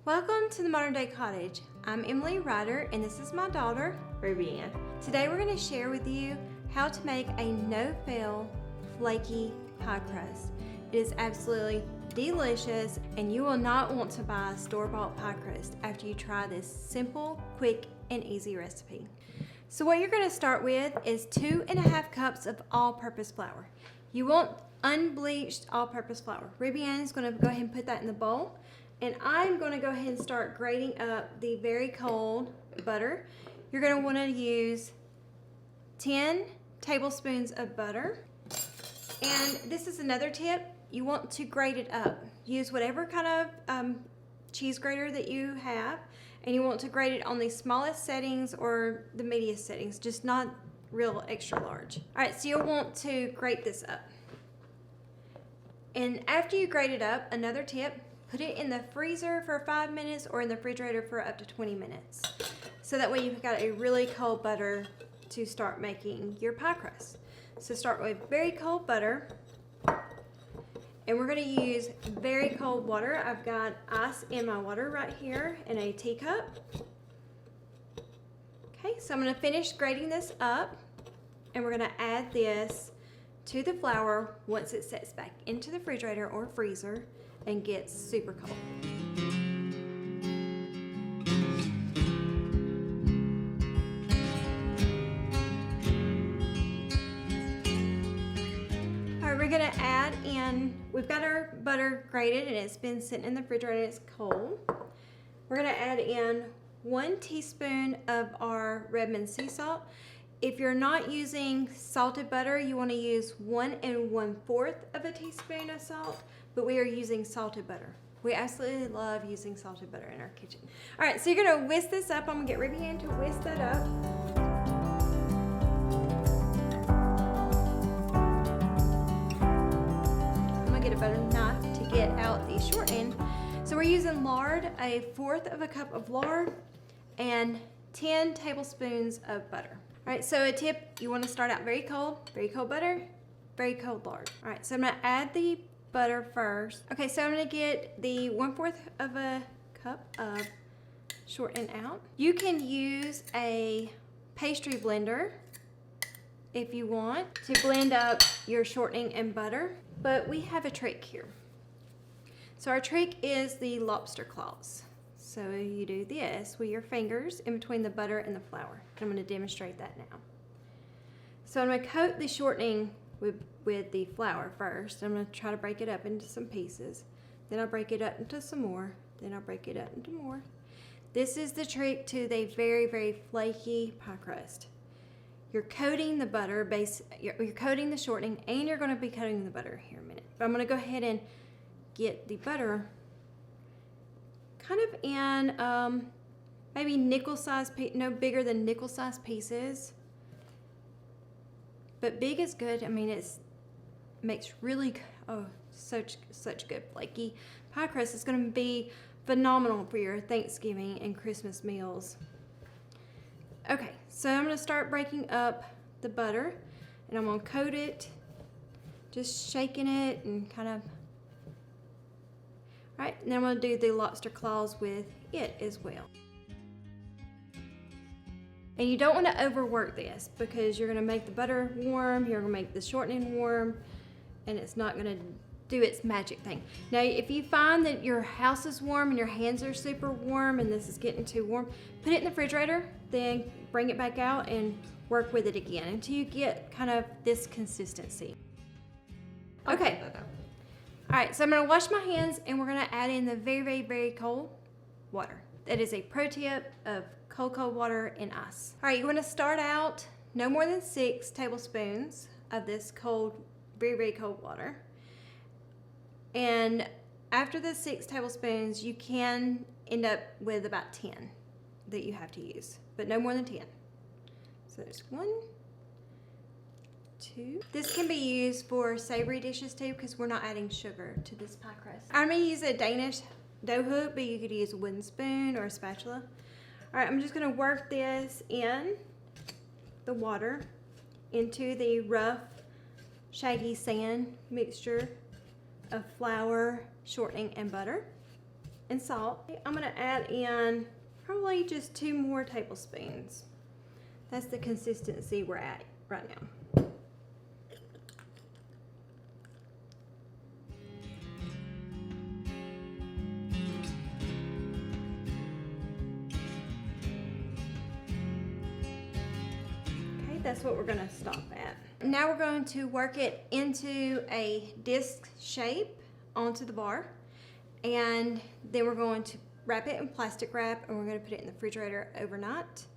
Welcome to the Modern Day Cottage. I'm Emily Ryder and this is my daughter, Ruby Ann. Today we're going to share with you how to make a no-fail flaky pie crust. It is absolutely delicious and you will not want to buy store-bought pie crust after you try this simple, quick, and easy recipe. So what you're going to start with is 2.5 cups of all-purpose flour. You want unbleached all-purpose flour. Ruby Ann is going to go ahead and put that in the bowl. And I'm going to go ahead and start grating up the very cold butter. You're going to want to use 10 tablespoons of butter. And this is another tip. You want to grate it up. Use whatever kind of cheese grater that you have. And you want to grate it on the smallest settings or the medium settings, just not real extra large. All right, so you'll want to grate this up. And after you grate it up, another tip, put it in the freezer for 5 minutes or in the refrigerator for up to 20 minutes. So that way you've got a really cold butter to start making your pie crust. So start with very cold butter. And we're going to use very cold water. I've got ice in my water right here in a teacup. Okay, so I'm going to finish grating this up. And we're going to add this to the flour once it sets back into the refrigerator or freezer and gets super cold. All right, we're gonna add in, we've got our butter grated and it's been sitting in the refrigerator and it's cold. We're gonna add in 1 teaspoon of our Redmond sea salt. If you're not using salted butter, you want to use 1 1/4 of a teaspoon of salt, but we are using salted butter. We absolutely love using salted butter in our kitchen. All right, so you're gonna whisk this up. I'm gonna get Ruby Ann to whisk that up. I'm gonna get a butter knife to get out the short end. So we're using lard, 1/4 cup of lard, and 10 tablespoons of butter. All right, so a tip, you want to start out very cold butter, very cold lard. All right, so I'm gonna add the butter first. Okay, so I'm gonna get the 1/4 cup of shortening out. You can use a pastry blender if you want to blend up your shortening and butter, but we have a trick here. So our trick is the lobster claws. So you do this with your fingers in between the butter and the flour. I'm going to demonstrate that now. So I'm going to coat the shortening with the flour first. I'm going to try to break it up into some pieces. Then I'll break it up into some more. Then I'll break it up into more. This is the trick to the very, very flaky pie crust. You're coating the butter you're coating the shortening, and you're going to be coating the butter here in a minute. But I'm going to go ahead and get the butter kind of in maybe nickel-sized, no bigger than nickel-sized pieces. But big is good. I mean, it makes really, such good flaky pie crust. It's going to be phenomenal for your Thanksgiving and Christmas meals. Okay, so I'm going to start breaking up the butter, and I'm going to coat it, just shaking it and kind of. All right, now I'm going to do the lobster claws with it as well. And you don't want to overwork this because you're going to make the butter warm, you're going to make the shortening warm, and it's not going to do its magic thing. Now, if you find that your house is warm and your hands are super warm and this is getting too warm, put it in the refrigerator, then bring it back out and work with it again until you get kind of this consistency. Okay. All right, so I'm gonna wash my hands and we're gonna add in the very, very, very cold water. That is a pro tip of cold water and ice. All right, you wanna start out no more than 6 tablespoons of this cold, very, very cold water. And after the 6 tablespoons, you can end up with about 10 that you have to use, but no more than 10. So there's 1, 2. This can be used for savory dishes too because we're not adding sugar to this pie crust. I'm gonna use a Danish dough hook, but you could use a wooden spoon or a spatula. All right, I'm just gonna work this in the water into the rough, shaggy sand mixture of flour, shortening, and butter. and salt. I'm gonna add in probably just 2 more tablespoons. That's the consistency we're at right now. Okay, that's what we're gonna stop at. Now we're going to work it into a disc shape onto the bar, and then we're going to wrap it in plastic wrap, and we're going to put it in the refrigerator overnight.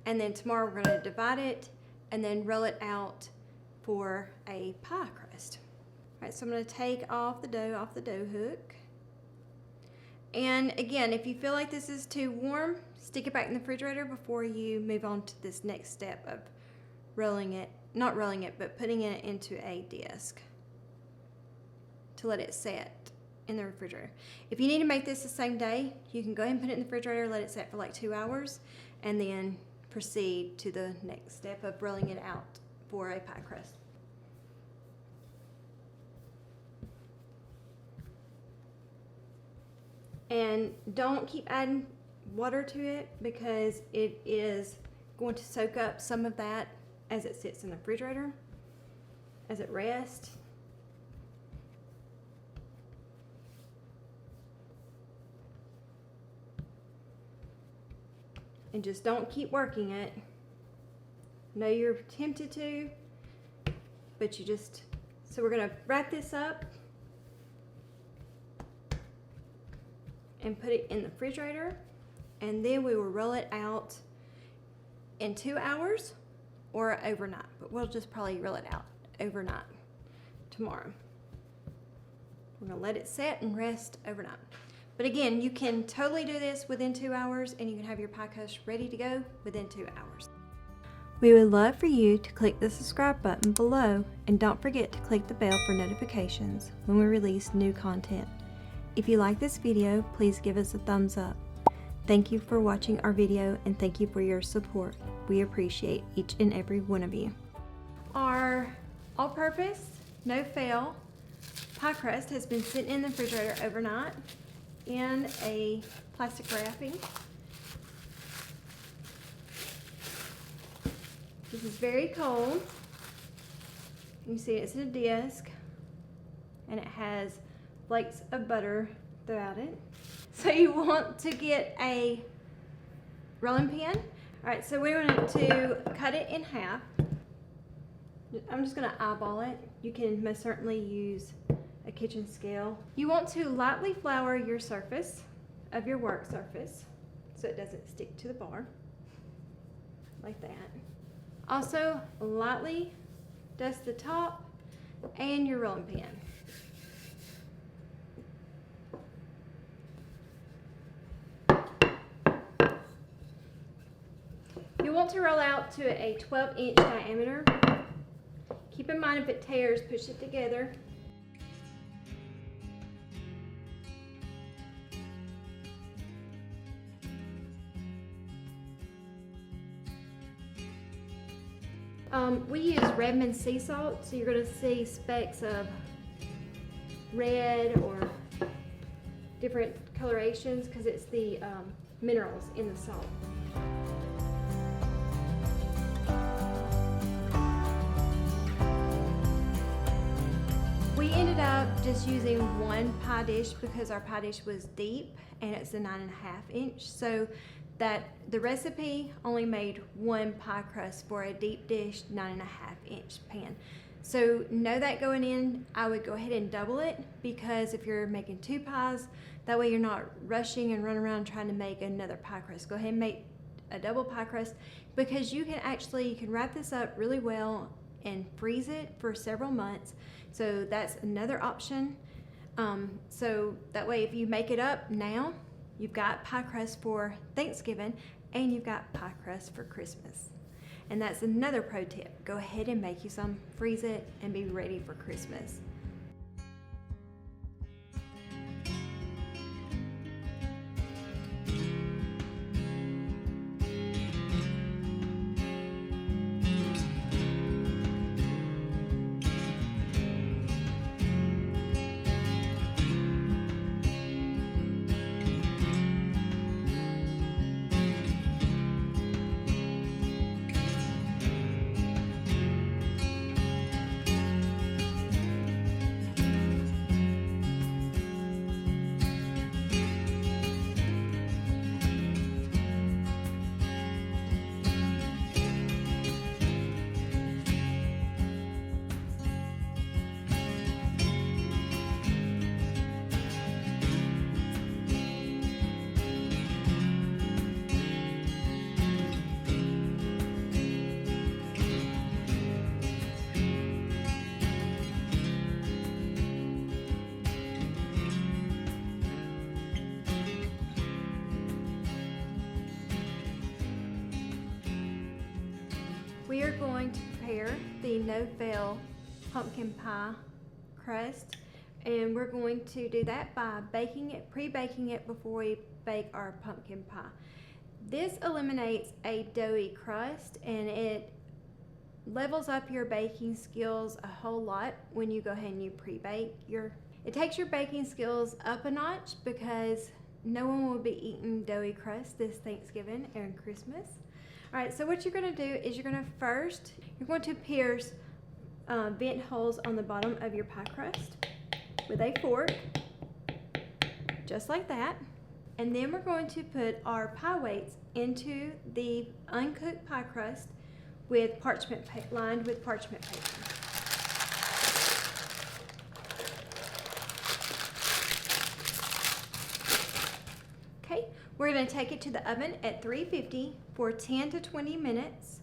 And then tomorrow we're going to divide it and then roll it out for a pie crust. All right, so I'm going to take off the dough hook. And again, if you feel like this is too warm, stick it back in the refrigerator before you move on to this next step of rolling it, not rolling it, but putting it into a disc to let it set in the refrigerator. If you need to make this the same day, you can go ahead and put it in the refrigerator, let it set for like 2 hours, and then proceed to the next step of rolling it out for a pie crust. And don't keep adding water to it, because it is going to soak up some of that as it sits in the refrigerator, as it rests. And just don't keep working it. I know you're tempted to, but you just, so we're gonna wrap this up and put it in the refrigerator, and then we will roll it out in 2 hours or overnight, but we'll just probably roll it out overnight tomorrow. We're gonna let it set and rest overnight. But again, you can totally do this within 2 hours, and you can have your pie crust ready to go within 2 hours. We would love for you to click the subscribe button below, and don't forget to click the bell for notifications when we release new content. If you like this video, please give us a thumbs up. Thank you for watching our video, and thank you for your support. We appreciate each and every one of you. Our all-purpose, no-fail pie crust has been sitting in the refrigerator overnight in a plastic wrapping. This is very cold. You see it's in a disc, and it has flakes of butter throughout it. So you want to get a rolling pin. All right, so we want to cut it in half. I'm just gonna eyeball it. You can most certainly use a kitchen scale. You want to lightly flour your surface of your work surface so it doesn't stick to the bar, like that. Also, lightly dust the top and your rolling pin. You want to roll out to a 12-inch diameter. Keep in mind if it tears, push it together. We use Redmond sea salt, so you're going to see specks of red or different colorations because it's the minerals in the salt. We ended up just using one pie dish because our pie dish was deep and it's a 9.5 inch. So that the recipe only made one pie crust for a deep dish 9.5 inch pan. So know that going in, I would go ahead and double it, because if you're making 2 pies, that way you're not rushing and running around trying to make another pie crust. Go ahead and make a double pie crust, because you can wrap this up really well and freeze it for several months. So that's another option. So that way if you make it up now, you've got pie crust for Thanksgiving and you've got pie crust for Christmas. And that's another pro tip. Go ahead and make you some, freeze it, and be ready for Christmas. we are going to prepare the no-fail pumpkin pie crust, and we're going to do that by pre-baking it before we bake our pumpkin pie. This eliminates a doughy crust, and it levels up your baking skills a whole lot when you go ahead and you pre-bake it takes your baking skills up a notch, because no one will be eating doughy crust this Thanksgiving and Christmas. All right, so what you're going to do is you're going to pierce vent holes on the bottom of your pie crust with a fork, just like that. And then we're going to put our pie weights into the uncooked pie crust with lined with parchment paper. Okay, we're going to take it to the oven at 350 for 10 to 20 minutes.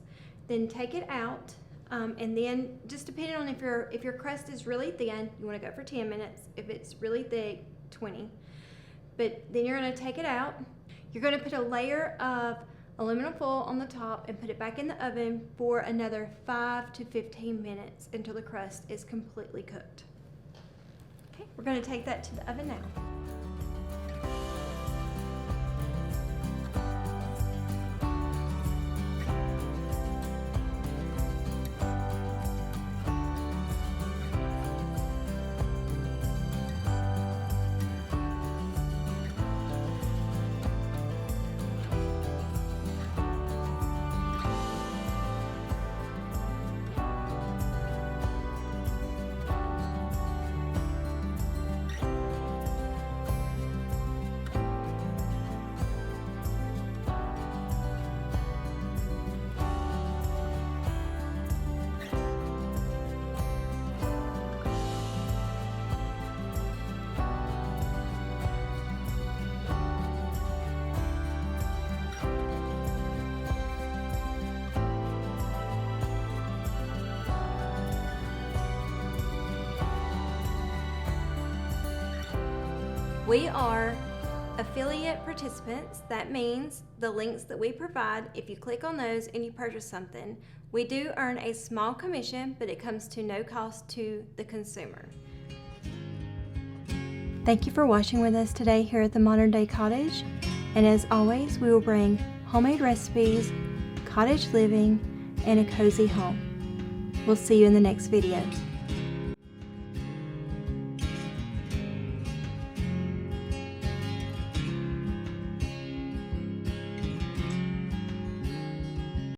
Then take it out, and then just depending on if your crust is really thin, you want to go for 10 minutes. If it's really thick, 20. But then you're going to take it out. You're going to put a layer of aluminum foil on the top and put it back in the oven for another 5 to 15 minutes until the crust is completely cooked. Okay, we're going to take that to the oven now. We are affiliate participants. That means the links that we provide, if you click on those and you purchase something, we do earn a small commission, but it comes to no cost to the consumer. Thank you for watching with us today here at the Modern Day Cottage. And as always, we will bring homemade recipes, cottage living, and a cozy home. We'll see you in the next video.